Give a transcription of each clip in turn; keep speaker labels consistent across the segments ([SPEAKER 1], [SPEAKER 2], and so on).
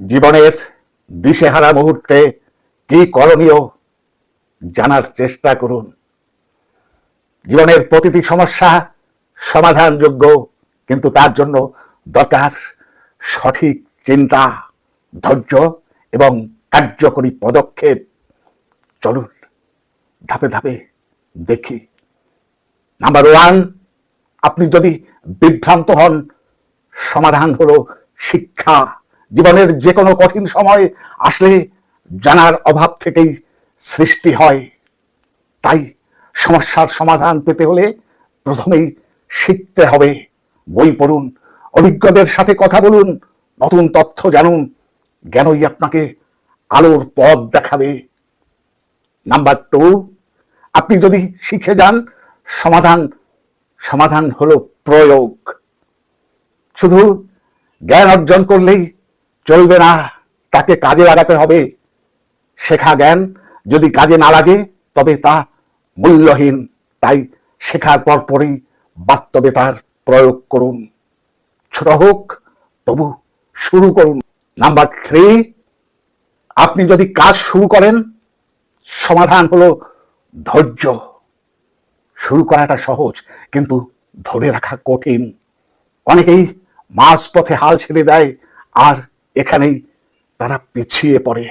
[SPEAKER 1] জীবনের দিশেহারা মুহূর্তে কি করণীয় জানার চেষ্টা করুন। জীবনের প্রতিটি সমস্যা সমাধানযোগ্য, কিন্তু তার জন্য দরকার সঠিক চিন্তা, ধৈর্য এবং কার্যকরী পদক্ষেপ। চলুন ধাপে ধাপে দেখি। নাম্বার 1, আপনি যদি বিভ্রান্ত হন, সমাধান হলো শিক্ষা। জীবনের যে কোনো কঠিন সময় আসলে জানার অভাব থেকেই সৃষ্টি হয়। তাই সমস্যার সমাধান পেতে হলে প্রথমেই শিখতে হবে। বই পড়ুন, অভিজ্ঞদের সাথে কথা বলুন, নতুন তথ্য জানুন। জ্ঞানই আপনাকে আলোর পথ দেখাবে। নাম্বার 2, আপনি যদি শিখে যান, সমাধান হলো প্রয়োগ। শুধু জ্ঞান অর্জন করলেই চলবে না, তাকে কাজে লাগাতে হবে। শেখা জ্ঞান যদি কাজে না লাগে তবে তা মূল্যহীন। তাই শেখার পরপরই বাস্তবে তার প্রয়োগ করুন। ছোট হোক তবু শুরু করুন। নাম্বার 3, আপনি যদি কাজ শুরু করেন, সমাধান হলো ধৈর্য। শুরু করাটা সহজ, কিন্তু ধরে রাখা কঠিন। অনেকেই মাঝপথে হাল ছেড়ে দেয়, আর এখানেই তারা পিছিয়ে পড়ে।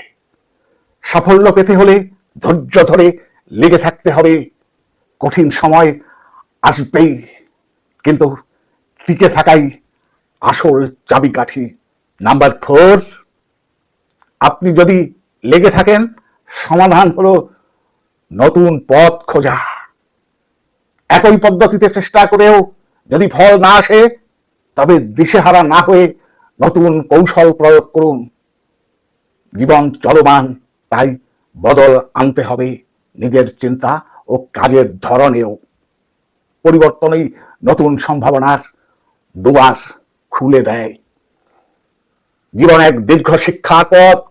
[SPEAKER 1] সাফল্য পেতে হলে ধৈর্য ধরে লেগে থাকতে হবে। কঠিন সময় আসবেই, কিন্তু টিকে থাকাই আসল চাবিকাঠি। নাম্বার 4, আপনি যদি লেগে থাকেন, সমাধান হলো নতুন পথ খোঁজা। একই পদ্ধতিতে চেষ্টা করেও যদি ফল না আসে, তবে দিশেহারা না হয়ে নতুন কৌশল প্রয়োগ করুন। জীবন চলমান, তাই বদল আনতে হবে নিজের চিন্তা ও কাজের ধরনেও। পরিবর্তনই নতুন সম্ভাবনার দুয়ার খুলে দেয়। জীবন এক দীর্ঘ শিক্ষার পথ।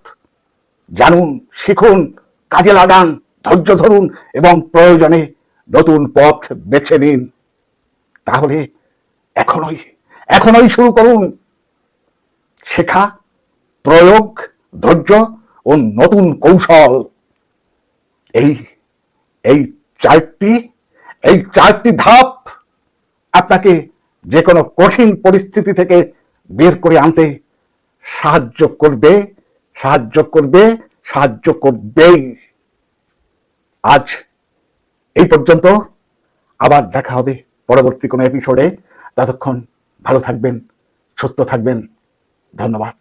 [SPEAKER 1] জানুন, শিখুন, কাজে লাগান, ধৈর্য ধরুন এবং প্রয়োজনে নতুন পথ বেছে নিন। তাহলে এখনই শুরু করুন। শেখা, প্রয়োগ, ধৈর্য ও নতুন কৌশল, এই চারটি ধাপ আপনাকে যে কোনো কঠিন পরিস্থিতি থেকে বের করে আনতে সাহায্য করবেই। আজ এই পর্যন্ত। আবার দেখা হবে পরবর্তী কোনো এপিসোডে। ততক্ষণ ভালো থাকবেন, সুস্থ থাকবেন। ধন্যবাদ।